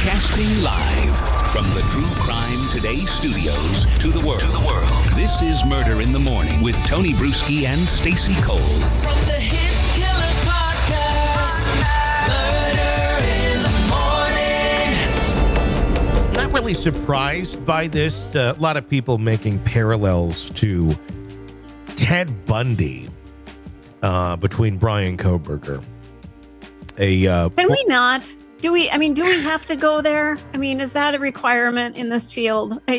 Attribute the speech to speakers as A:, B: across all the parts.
A: Broadcasting live from the True Crime Today studios to the world. This is Murder in the Morning with Tony Bruschi and Stacey Cole.
B: From the Hit Killers Podcast, Murder in the Morning.
C: Not really surprised by this. A lot of people making parallels to Ted Bundy between Bryan Kohberger.
D: Can we not? Do we have to go there? I mean, is that a requirement in this field?
C: I'm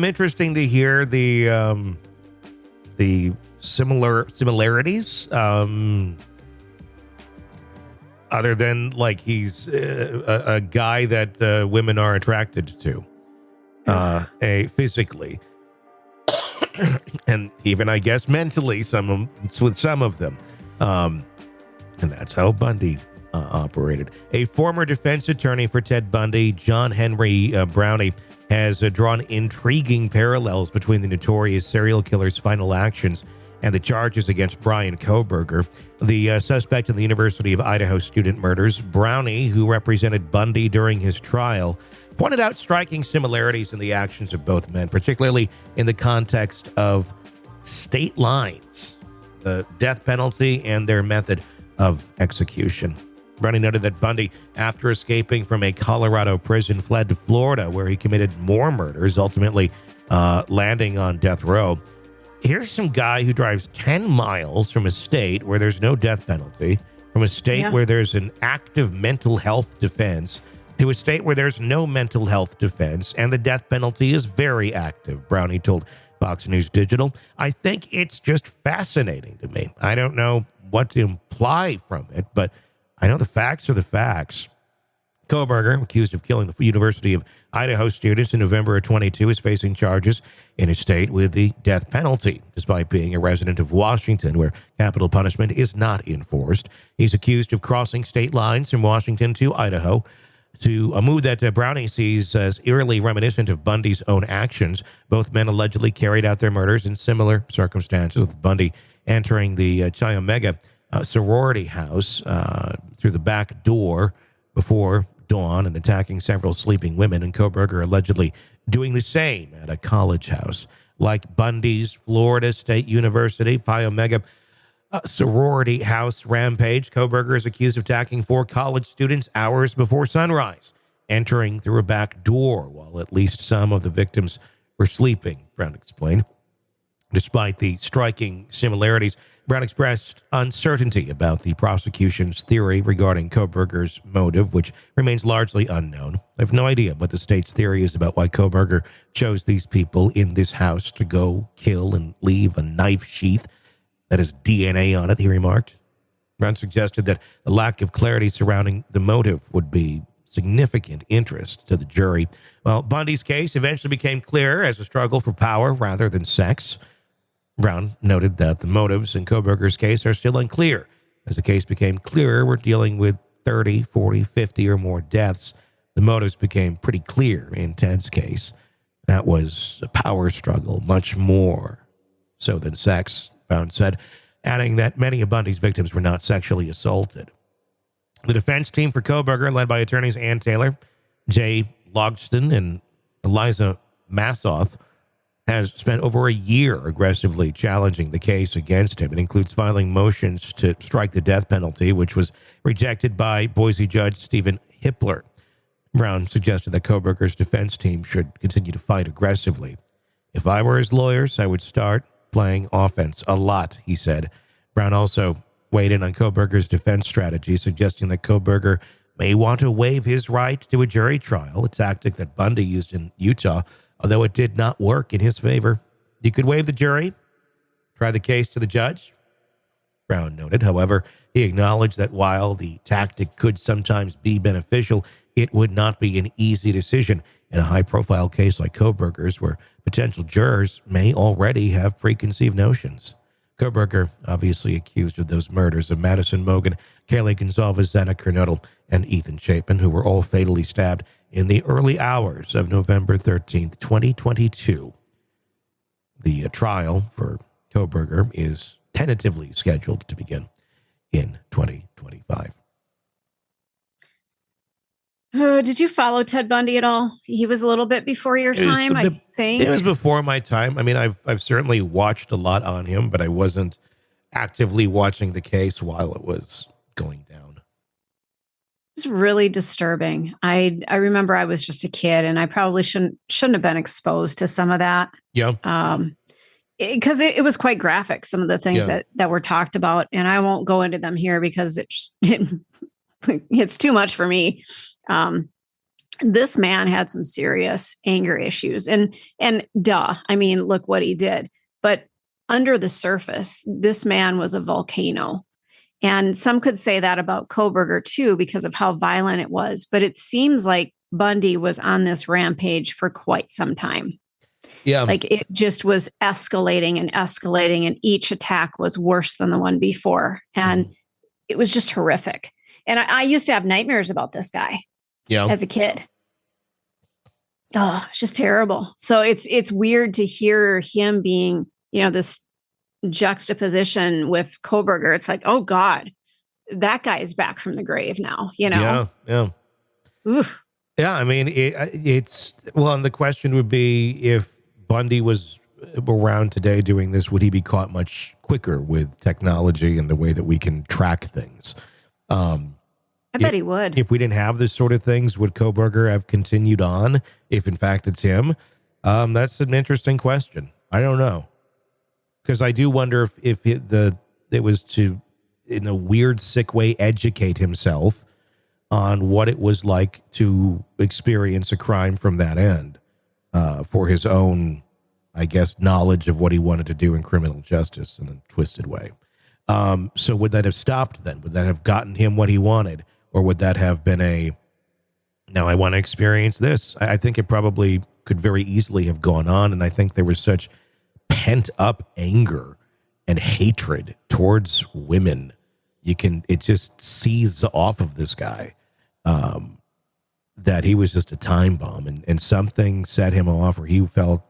C: interesting to hear the similarities. Other than like he's a guy that women are attracted to, physically, and even I guess mentally. With some of them, and that's how Bundy operated. A former defense attorney for Ted Bundy, John Henry Browne, has drawn intriguing parallels between the notorious serial killer's final actions and the charges against Bryan Kohberger, the suspect in the University of Idaho student murders. Browne, who represented Bundy during his trial, pointed out striking similarities in the actions of both men, particularly in the context of state lines, the death penalty, and their method of execution. Browne noted that Bundy, after escaping from a Colorado prison, fled to Florida, where he committed more murders, ultimately landing on death row. Here's some guy who drives 10 miles from a state where there's no death penalty, from a state where there's an active mental health defense, to a state where there's no mental health defense, and the death penalty is very active, Browne told Fox News Digital. I think it's just fascinating to me. I don't know what to imply from it, but I know the facts are the facts. Kohberger, accused of killing the University of Idaho students in November of 22, is facing charges in his state with the death penalty, despite being a resident of Washington, where capital punishment is not enforced. He's accused of crossing state lines from Washington to Idaho, to a move that Browne sees as eerily reminiscent of Bundy's own actions. Both men allegedly carried out their murders in similar circumstances, with Bundy entering the Chi Omega sorority house through the back door before dawn and attacking several sleeping women, and Kohberger allegedly doing the same at a college house. Like Bundy's Florida State University Phi Omega sorority house rampage, Kohberger is accused of attacking 4 college students hours before sunrise, entering through a back door while at least some of the victims were sleeping, Browne explained. Despite the striking similarities, Browne expressed uncertainty about the prosecution's theory regarding Kohberger's motive, which remains largely unknown. I have no idea what the state's theory is about why Kohberger chose these people in this house to go kill and leave a knife sheath that has DNA on it, he remarked. Browne suggested that the lack of clarity surrounding the motive would be significant interest to the jury. Well, Bundy's case eventually became clear as a struggle for power rather than sex. Browne noted that the motives in Kohberger's case are still unclear. As the case became clearer, we're dealing with 30, 40, 50 or more deaths. The motives became pretty clear in Ted's case. That was a power struggle, much more so than sex, Browne said, adding that many of Bundy's victims were not sexually assaulted. The defense team for Kohberger, led by attorneys Ann Taylor, Jay Logston, and Eliza Massoth, has spent over a year aggressively challenging the case against him. It includes filing motions to strike the death penalty, which was rejected by Boise Judge Stephen Hippler. Browne suggested that Kohberger's defense team should continue to fight aggressively. If I were his lawyers, I would start playing offense a lot, he said. Browne also weighed in on Kohberger's defense strategy, suggesting that Kohberger may want to waive his right to a jury trial, a tactic that Bundy used in Utah, although it did not work in his favor. He could waive the jury, try the case to the judge, Browne noted. However, he acknowledged that while the tactic could sometimes be beneficial, it would not be an easy decision in a high-profile case like Kohberger's, where potential jurors may already have preconceived notions. Kohberger, obviously accused of those murders of Madison Mogen, Kaylee Gonzalez, Zana Kernodle, and Ethan Chapin, who were all fatally stabbed in the early hours of November 13th, 2022. The trial for Kohberger is tentatively scheduled to begin in 2025.
D: Did you follow Ted Bundy at all? He was a little bit before your time, I think.
C: It was before my time. I mean, I've certainly watched a lot on him, but I wasn't actively watching the case while it was going down.
D: It's really disturbing. I remember I was just a kid, and I probably shouldn't have been exposed to some of that.
C: Yeah.
D: Because it was quite graphic, some of the things that were talked about, and I won't go into them here because it's too much for me. This man had some serious anger issues, and I mean, look what he did. But under the surface, this man was a volcano. And some could say that about Kohberger too, because of how violent it was. But it seems like Bundy was on this rampage for quite some time.
C: Yeah.
D: Like it just was escalating, and each attack was worse than the one before. And it was just horrific. And I used to have nightmares about this guy as a kid. Oh, it's just terrible. So it's weird to hear him being, this juxtaposition with Kohberger. It's like, oh God, that guy is back from the grave now,
C: Yeah.
D: Oof.
C: Yeah. I mean, and the question would be, if Bundy was around today doing this, would he be caught much quicker with technology and the way that we can track things?
D: I bet he would.
C: If we didn't have this sort of things, would Kohberger have continued on if in fact it's him? That's an interesting question. I don't know. Because I do wonder if it was to, in a weird, sick way, educate himself on what it was like to experience a crime from that end, for his own, I guess, knowledge of what he wanted to do in criminal justice in a twisted way. So would that have stopped then? Would that have gotten him what he wanted? Or would that have been now I want to experience this? I think it probably could very easily have gone on. And I think there was such pent up anger and hatred towards women. It just seized off of this guy, that he was just a time bomb, and something set him off, or he felt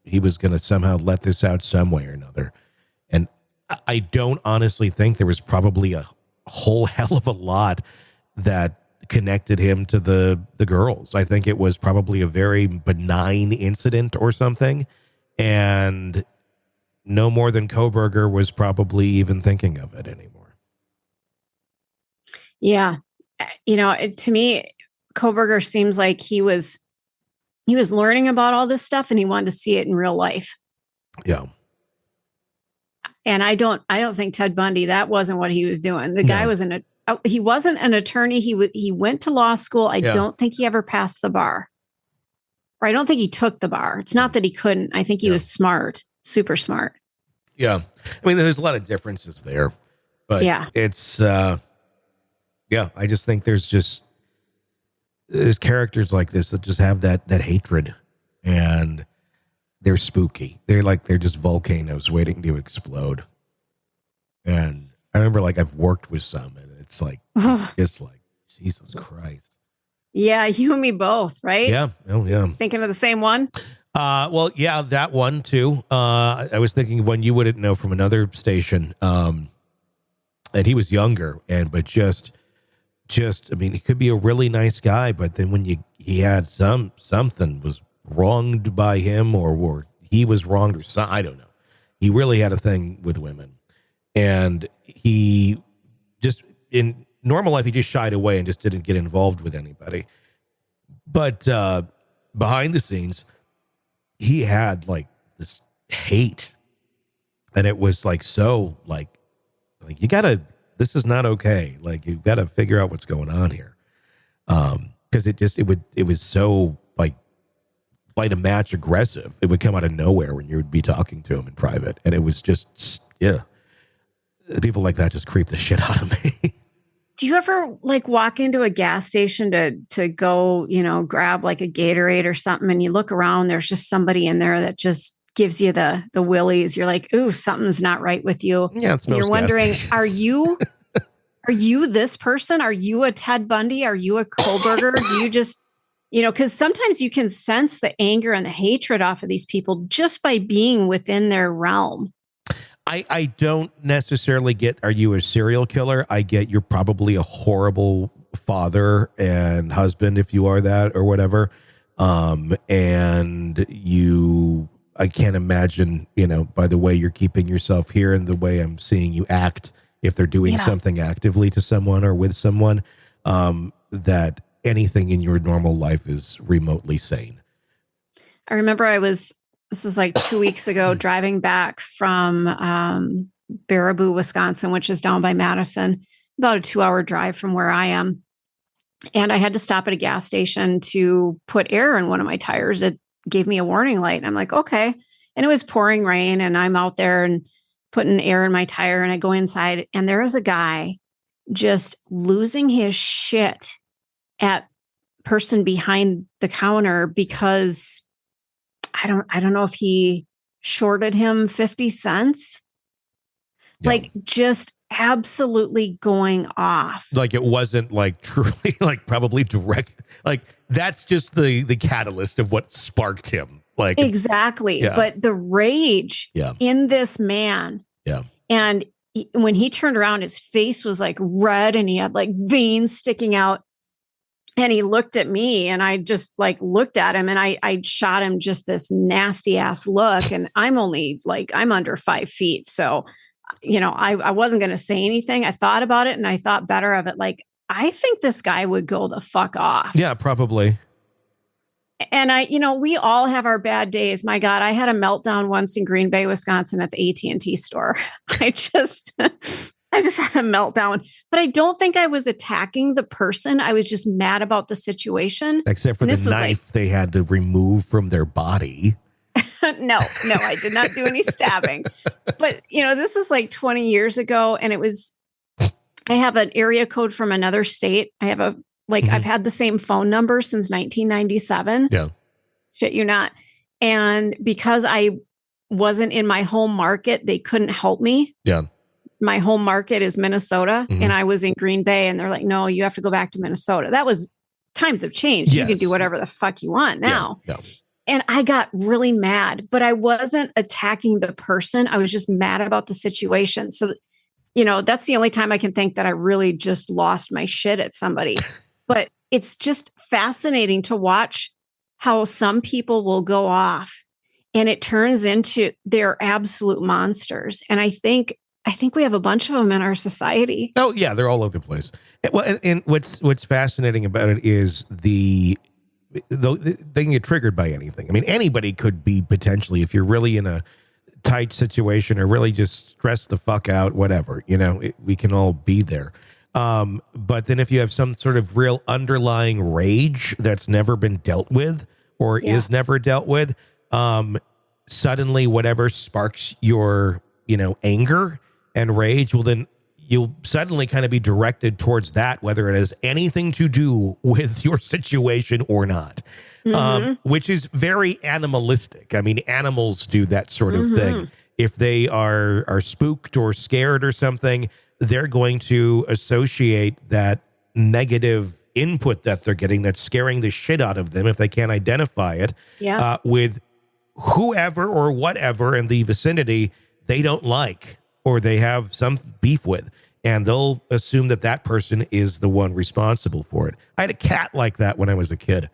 C: he was going to somehow let this out some way or another. And I don't honestly think there was probably a whole hell of a lot that connected him to the girls. I think it was probably a very benign incident or something. And no more than Kohberger was probably even thinking of it anymore.
D: Yeah. To me, Kohberger seems like he was learning about all this stuff, and he wanted to see it in real life.
C: Yeah.
D: And I don't think Ted Bundy, that wasn't what he was doing. The guy he wasn't an attorney. He went to law school. I don't think he ever passed the bar. Or I don't think he took the bar. It's not that he couldn't. I think he was smart, super smart.
C: Yeah. I mean, there's a lot of differences there, but it's, I just think there's characters like this that just have that hatred, and they're spooky. They're just volcanoes waiting to explode. And I remember, I've worked with some, and it's it's like, Jesus Christ.
D: Yeah, you and me both, right?
C: Yeah. Oh, yeah.
D: Thinking of the same one?
C: Well, yeah, that one too. I was thinking of one you wouldn't know from another station. And he was younger, but just, I mean, he could be a really nice guy, but then when he had something was wronged by him, or he was wronged, or something, I don't know. He really had a thing with women, and he just, in normal life, he just shied away and just didn't get involved with anybody. But behind the scenes, he had this hate, and it was so you gotta, this is not okay. You've got to figure out what's going on here. Because it was so light a match aggressive. It would come out of nowhere when you would be talking to him in private. And it was just, people like that just creep the shit out of me.
D: Do you ever walk into a gas station to go, grab a Gatorade or something, and you look around, there's just somebody in there that just gives you the willies. You're like, ooh, something's not right with you.
C: Yeah, it's
D: and you're wondering, are you this person? Are you a Ted Bundy? Are you a Kohberger? Do you just, because sometimes you can sense the anger and the hatred off of these people just by being within their realm.
C: I don't necessarily get, are you a serial killer? I get, you're probably a horrible father and husband, if you are that or whatever. And I can't imagine, by the way you're keeping yourself here and the way I'm seeing you act, if they're doing something actively to someone or with someone, that anything in your normal life is remotely sane.
D: I remember this is like 2 weeks ago, driving back from Baraboo, Wisconsin, which is down by Madison, about a 2-hour drive from where I am. And I had to stop at a gas station to put air in one of my tires. It gave me a warning light. And I'm like, okay. And it was pouring rain, and I'm out there and putting air in my tire, and I go inside, and there is a guy just losing his shit at person behind the counter because I don't know if he shorted him 50 cents.
C: Yeah.
D: Like, just absolutely going off.
C: Like, it wasn't like truly like probably direct. Like, that's just the catalyst of what sparked him. Like,
D: exactly.
C: Yeah.
D: But the rage in this man.
C: Yeah.
D: And when he turned around, his face was like red and he had like veins sticking out. And he looked at me, and I just like looked at him, and I shot him just this nasty ass look. And I'm under 5 feet. So, I wasn't going to say anything. I thought about it, and I thought better of it. Like, I think this guy would go the fuck off.
C: Yeah, probably.
D: And we all have our bad days. My God, I had a meltdown once in Green Bay, Wisconsin at the AT&T store. I just had a meltdown, but I don't think I was attacking the person. I was just mad about the situation.
C: Except for the knife they had to remove from their body.
D: No, I did not do any stabbing. But, this is like 20 years ago. And I have an area code from another state. I have I've had the same phone number since 1997.
C: Yeah.
D: Shit, you not. And because I wasn't in my home market, they couldn't help me.
C: Yeah.
D: My home market is Minnesota, and I was in Green Bay, and they're like, no, you have to go back to Minnesota. That was, times have changed.
C: Yes.
D: You can do whatever the fuck you want now.
C: Yeah.
D: And I got really mad, but I wasn't attacking the person. I was just mad about the situation. So, that's the only time I can think that I really just lost my shit at somebody. But it's just fascinating to watch how some people will go off, and it turns into they're absolute monsters. And I think we have a bunch of them in our society.
C: Oh yeah, they're all over the place. Well, and what's fascinating about it is they can get triggered by anything. I mean, anybody could be potentially, if you're really in a tight situation or really just stressed the fuck out, whatever, we can all be there. But then if you have some sort of real underlying rage that's never been dealt with or is never dealt with, suddenly whatever sparks your, anger and rage, well, then you'll suddenly kind of be directed towards that, whether it has anything to do with your situation or not, which is very animalistic. I mean, animals do that sort of thing. If they are spooked or scared or something, they're going to associate that negative input that they're getting that's scaring the shit out of them, if they can't identify it, with whoever or whatever in the vicinity they don't like or they have some beef with. And they'll assume that person is the one responsible for it. I had a cat like that when I was a kid.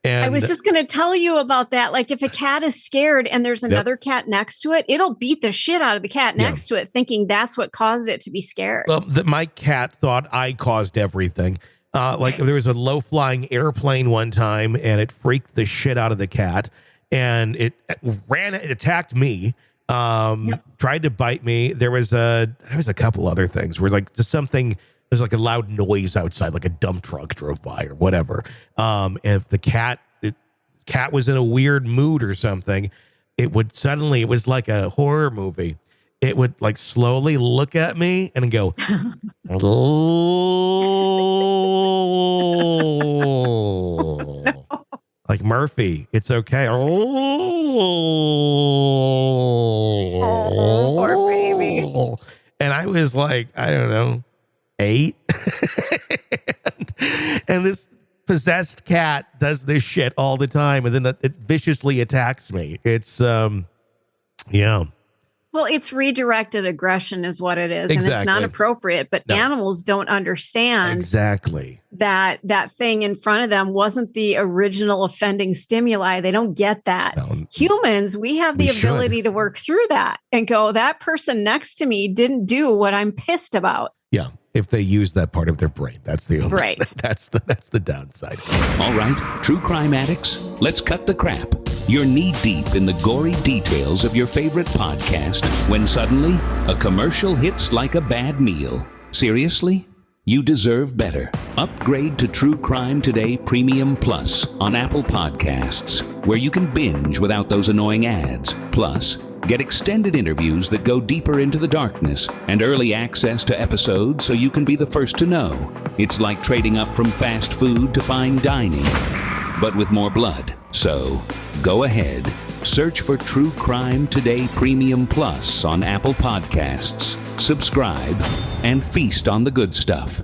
C: And
D: I was just going to tell you about that. Like, if a cat is scared and there's another cat next to it, it'll beat the shit out of the cat next to it, thinking that's what caused it to be scared.
C: Well, my cat thought I caused everything. Like, there was a low-flying airplane one time, and it freaked the shit out of the cat, and it attacked me, tried to bite me. There was a couple other things where, like, just something. There's like a loud noise outside, like a dump truck drove by or whatever. And if the cat was in a weird mood or something, it was like a horror movie. It would like slowly look at me and go, oh, no. Like Murphy, it's okay.
D: Oh, poor baby.
C: And I was like, I don't know, 8. and this possessed cat does this shit all the time, and then it viciously attacks me. It's
D: Well, it's redirected aggression is what it is. And it's not
C: Exactly.
D: appropriate, but
C: No.
D: animals don't understand
C: Exactly.
D: that thing in front of them wasn't the original offending stimuli. They don't get that.
C: No.
D: Humans, we have the
C: We should.
D: ability to work through that and go, that person next to me didn't do what I'm pissed about.
C: Yeah. If they use that part of their brain, that's the only,
D: Right.
C: That's the downside.
A: All right, true crime addicts, let's cut the crap. You're knee-deep in the gory details of your favorite podcast when suddenly a commercial hits like a bad meal. Seriously? You deserve better. Upgrade to True Crime Today Premium Plus on Apple Podcasts, where you can binge without those annoying ads. Plus, get extended interviews that go deeper into the darkness and early access to episodes so you can be the first to know. It's like trading up from fast food to fine dining, but with more blood. So, go ahead. Search for True Crime Today Premium Plus on Apple Podcasts. Subscribe and feast on the good stuff.